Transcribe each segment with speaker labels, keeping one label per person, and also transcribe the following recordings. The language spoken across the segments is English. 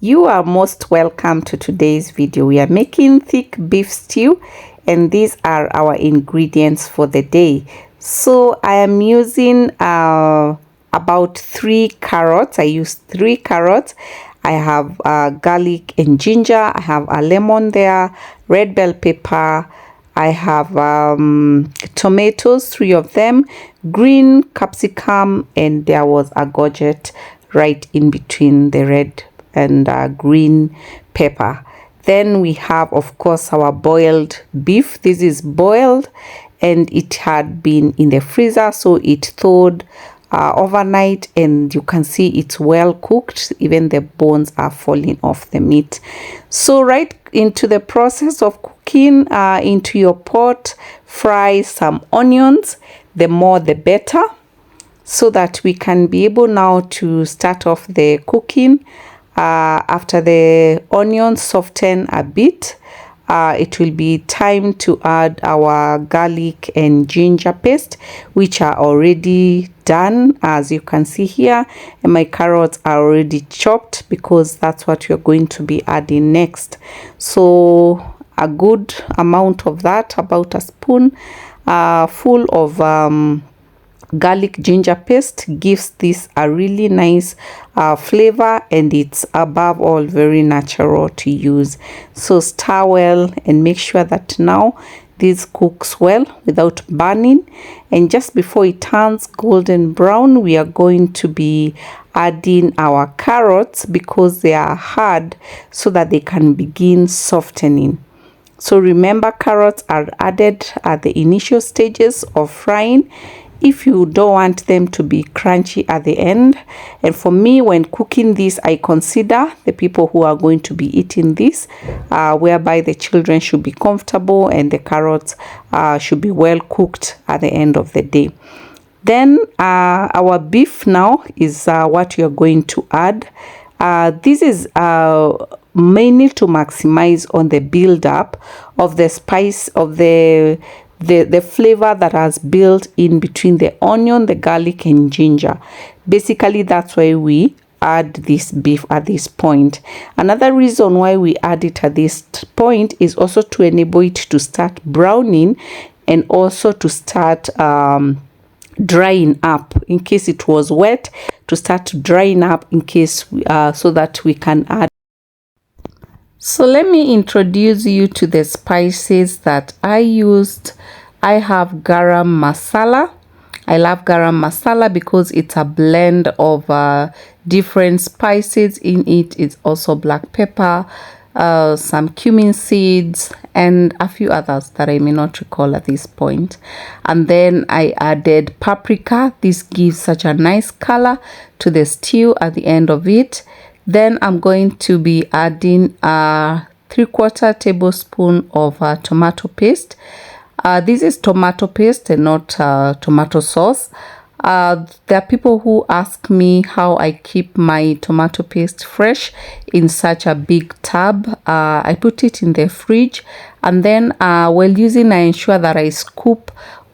Speaker 1: You are most welcome to today's video. We are making thick beef stew, and these are our ingredients for the day. So I am using about 3 carrots. I used 3 carrots. I have garlic and ginger. I have a lemon there, red bell pepper. I have tomatoes, 3 of them, green capsicum, and there was a courgette right in between the red and green pepper. Then we have, of course, our boiled beef. This is boiled and it had been in the freezer, so it thawed overnight, and you can see it's well cooked. Even the bones are falling off the meat. So right into the process of cooking, into your pot, fry some onions. The more the better, so that we can be able now to start off the cooking. After the onions soften a bit, it will be time to add our garlic and ginger paste, which are already done, as you can see here, and my carrots are already chopped because that's what we're going to be adding next. So a good amount of that, about a spoon full of garlic ginger paste, gives this a really nice flavor, and it's above all very natural to use. So stir well and make sure that now this cooks well without burning, and just before it turns golden brown, we are going to be adding our carrots because they are hard, so that they can begin softening. So remember, carrots are added at the initial stages of frying if you don't want them to be crunchy at the end. And for me, when cooking this, I consider the people who are going to be eating this, whereby the children should be comfortable and the carrots should be well cooked at the end of the day. Then our beef now is what we are going to add. This is mainly to maximize on the build up of the spice of the flavor that has built in between the onion, the garlic and ginger. Basically, that's why we add this beef at this point. Another reason why we add it at this point is also to enable it to start browning, and also to start drying up in case it was wet, to start drying up in case so that we can add. So let me introduce you to the spices that I used. I have garam masala. I love garam masala because it's a blend of different spices in it. It's also black pepper, some cumin seeds, and a few others that I may not recall at this point. And then I added paprika. This gives such a nice color to the stew at the end of it. Then I'm going to be adding a 3/4 tablespoon of tomato paste. This is tomato paste and not tomato sauce. There are people who ask me how I keep my tomato paste fresh in such a big tub. I put it in the fridge, and then while using, I ensure that I scoop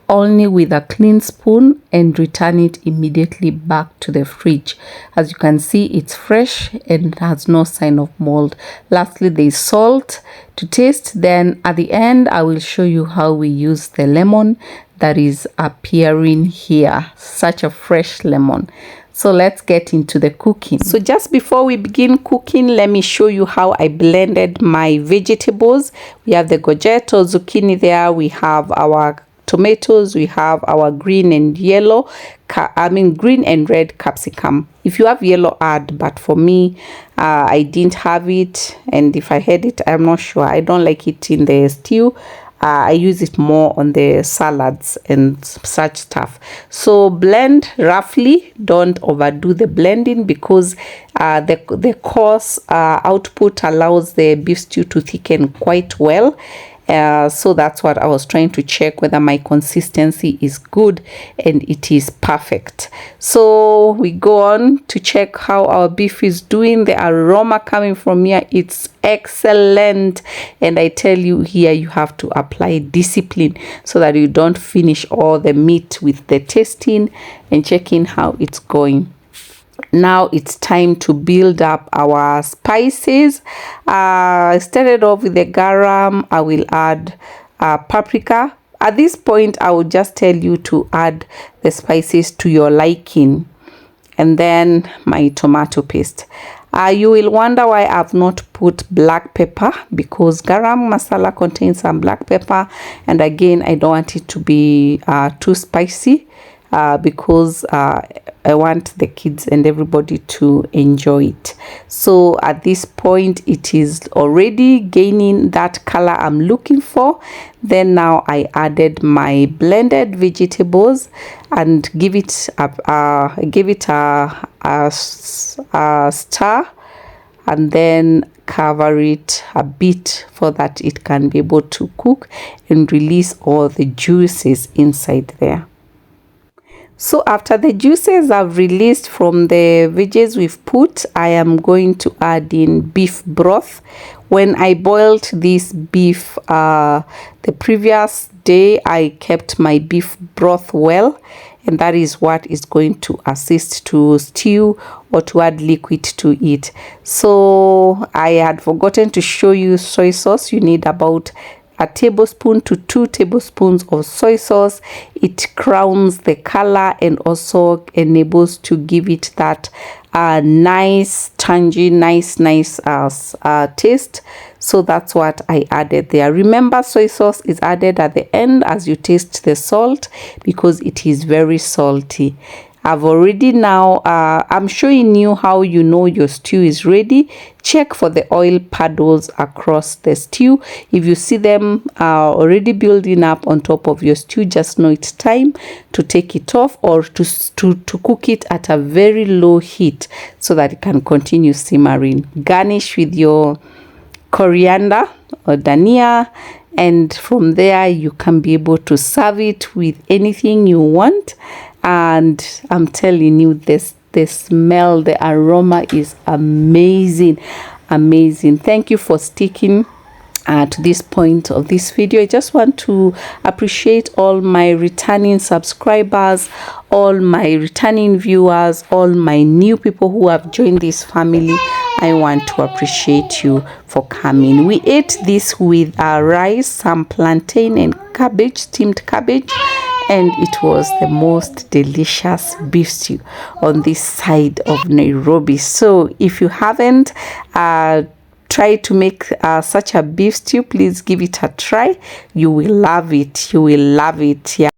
Speaker 1: only with a clean spoon and return it immediately back to the fridge. As you can see, it's fresh and has no sign of mold. Lastly, there is salt to taste. Then at the end, I will show you how we use the lemon that is appearing here. Such a fresh lemon. So let's get into the cooking. So just before we begin cooking, let me show you how I blended my vegetables. We have the courgette or zucchini there. We have our tomatoes, we have our green and yellow, green and red capsicum. If you have yellow, add, but for me, I didn't have it, and if I had it, I'm not sure. I don't like it in the stew. I use it more on the salads and such stuff. So blend roughly, don't overdo the blending, because the coarse output allows the beef stew to thicken quite well. So that's what I was trying to check, whether my consistency is good, and it is perfect. So we go on to check how our beef is doing. The aroma coming from here, it's excellent, and I tell you, here you have to apply discipline so that you don't finish all the meat with the tasting and checking how it's going. Now it's time to build up our spices. I started off with the garam. I will add paprika. At this point, I will just tell you to add the spices to your liking, and then my tomato paste. You will wonder why I've not put black pepper, because garam masala contains some black pepper, and again I don't want it to be too spicy, because I want the kids and everybody to enjoy it. So at this point it is already gaining that color I'm looking for. Then now I added my blended vegetables and give it a stir, and then cover it a bit so that it can be able to cook and release all the juices inside there. So after the juices I've released from the veggies we've put, I am going to add in beef broth. When I boiled this beef the previous day, I kept my beef broth well, and that is what is going to assist to stew or to add liquid to it. So I had forgotten to show you soy sauce. You need about a tablespoon to 2 tablespoons of soy sauce. It crowns the color and also enables to give it that nice tangy nice taste. So that's what I added there. Remember, soy sauce is added at the end as you taste the salt, because it is very salty. I've already now I'm showing you how you know your stew is ready. Check for the oil puddles across the stew. If you see them already building up on top of your stew, just know it's time to take it off, or to cook it at a very low heat so that it can continue simmering. Garnish with your coriander or dania, and from there you can be able to serve it with anything you want. And I'm telling you, the smell, the aroma is amazing. Thank you for sticking to this point of this video. I just want to appreciate all my returning subscribers, all my returning viewers, all my new people who have joined this family. I want to appreciate you for coming. We ate this with our rice, some plantain and cabbage, steamed cabbage, and it was the most delicious beef stew on this side of Nairobi. So if you haven't tried to make such a beef stew, please give it a try. You will love it. Yeah.